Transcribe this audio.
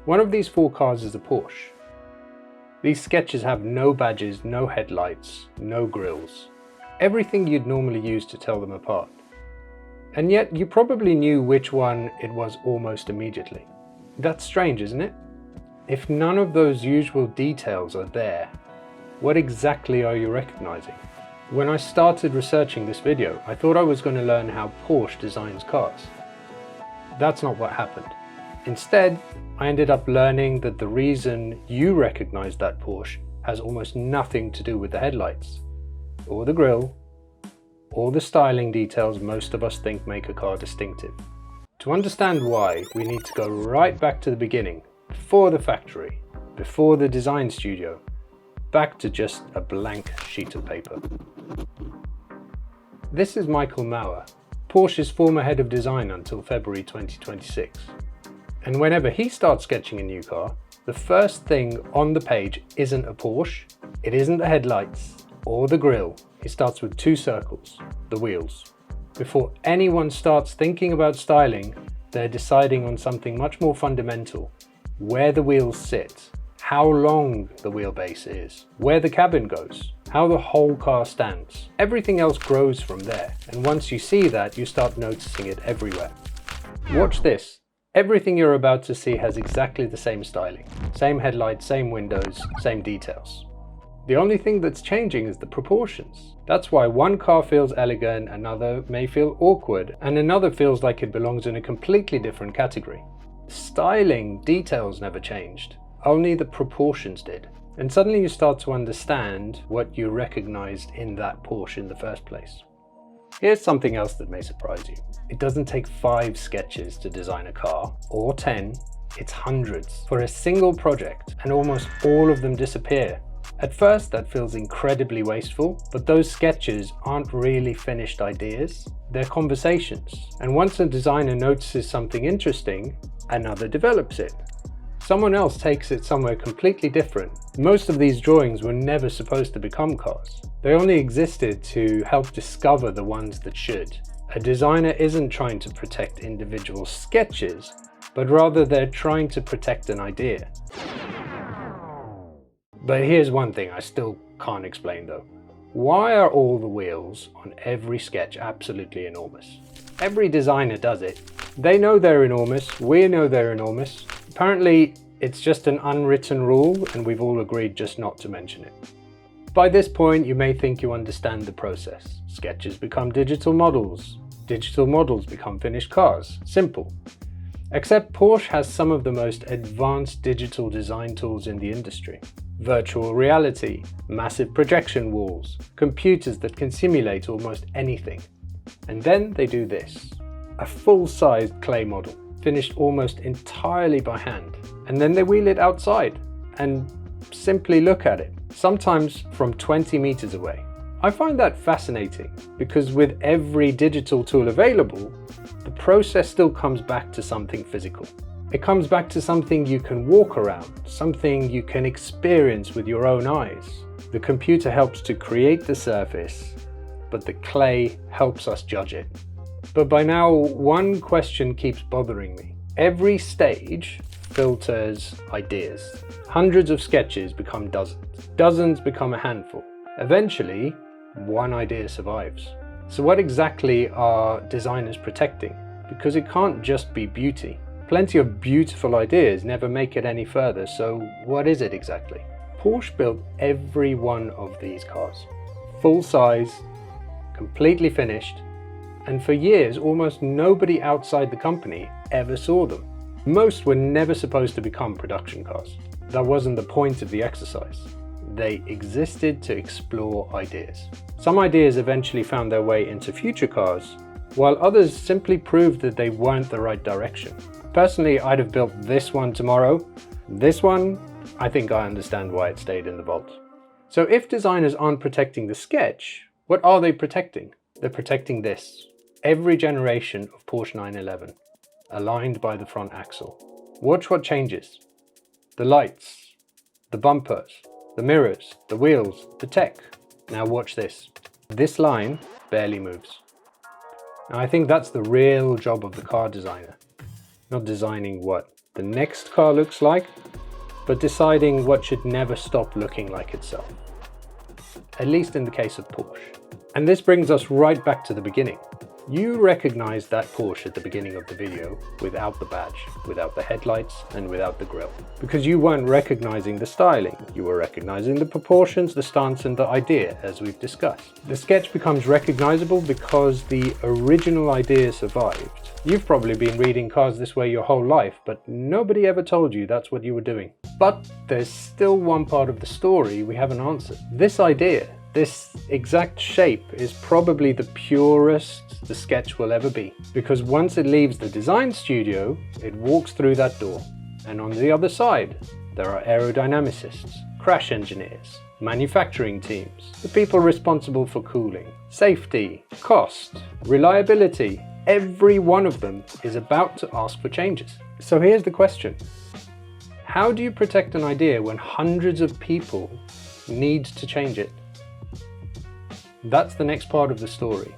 One of these 4 cars is a Porsche. These sketches have no badges, no headlights, no grilles. Everything you'd normally use to tell them apart. And yet you probably knew which one it was almost immediately. That's strange, isn't it? If none of those usual details are there, what exactly are you recognizing? When I started researching this video, I thought I was going to learn how Porsche designs cars. That's not what happened. Instead, I ended up learning that the reason you recognize that Porsche has almost nothing to do with the headlights, or the grille, or the styling details most of us think make a car distinctive. To understand why, we need to go right back to the beginning, before the factory, before the design studio, back to just a blank sheet of paper. This is Michael Mauer, Porsche's former head of design until February 2026. And whenever he starts sketching a new car, the first thing on the page isn't a Porsche, it isn't the headlights or the grille. He starts with 2 circles, the wheels. Before anyone starts thinking about styling, they're deciding on something much more fundamental: where the wheels sit, how long the wheelbase is, where the cabin goes, how the whole car stands. Everything else grows from there, and once you see that, you start noticing it everywhere. Watch this. Everything you're about to see has exactly the same styling. Same headlights, same windows, same details. The only thing that's changing is the proportions. That's why one car feels elegant, another may feel awkward, and another feels like it belongs in a completely different category. Styling details never changed, only the proportions did. And suddenly you start to understand what you recognized in that Porsche in the first place. Here's something else that may surprise you. It doesn't take 5 sketches to design a car, or 10, it's hundreds for a single project, and almost all of them disappear. At first that feels incredibly wasteful, but those sketches aren't really finished ideas, they're conversations. And once a designer notices something interesting, another develops it. Someone else takes it somewhere completely different. Most of these drawings were never supposed to become cars. They only existed to help discover the ones that should. A designer isn't trying to protect individual sketches, but rather they're trying to protect an idea. But here's one thing I still can't explain though. Why are all the wheels on every sketch absolutely enormous? Every designer does it. They know they're enormous, we know they're enormous. Apparently, it's just an unwritten rule and we've all agreed just not to mention it. By this point, you may think you understand the process. Sketches become digital models become finished cars. Simple. Except Porsche has some of the most advanced digital design tools in the industry. Virtual reality, massive projection walls, computers that can simulate almost anything. And then they do this. A full-sized clay model, finished almost entirely by hand. And then they wheel it outside and simply look at it, sometimes from 20 meters away. I find that fascinating because with every digital tool available, the process still comes back to something physical. It comes back to something you can walk around, something you can experience with your own eyes. The computer helps to create the surface, but the clay helps us judge it. But by now, one question keeps bothering me. Every stage filters ideas. Hundreds of sketches become dozens. Dozens become a handful. Eventually, one idea survives. So what exactly are designers protecting? Because it can't just be beauty. Plenty of beautiful ideas never make it any further, so what is it exactly? Porsche built every one of these cars. Full size, completely finished, and for years almost nobody outside the company ever saw them. Most were never supposed to become production cars. That wasn't the point of the exercise. They existed to explore ideas. Some ideas eventually found their way into future cars, while others simply proved that they weren't the right direction. Personally, I'd have built this one tomorrow. This one, I think I understand why it stayed in the vault. So if designers aren't protecting the sketch, what are they protecting? They're protecting this. Every generation of Porsche 911, aligned by the front axle. Watch what changes. The lights, the bumpers, the mirrors, the wheels, the tech. Now watch this. This line barely moves. Now I think that's the real job of the car designer. Not designing what the next car looks like, but deciding what should never stop looking like itself. At least in the case of Porsche. And this brings us right back to the beginning. You recognized that Porsche at the beginning of the video without the badge, without the headlights, and without the grille. Because you weren't recognizing the styling, you were recognizing the proportions, the stance, and the idea, as we've discussed. The sketch becomes recognizable because the original idea survived. You've probably been reading cars this way your whole life, but nobody ever told you that's what you were doing. But there's still one part of the story we haven't answered. This idea, this exact shape, is probably the purest the sketch will ever be. Because once it leaves the design studio, it walks through that door. And on the other side, there are aerodynamicists, crash engineers, manufacturing teams, the people responsible for cooling, safety, cost, reliability. Every one of them is about to ask for changes. So here's the question. How do you protect an idea when hundreds of people need to change it? That's the next part of the story.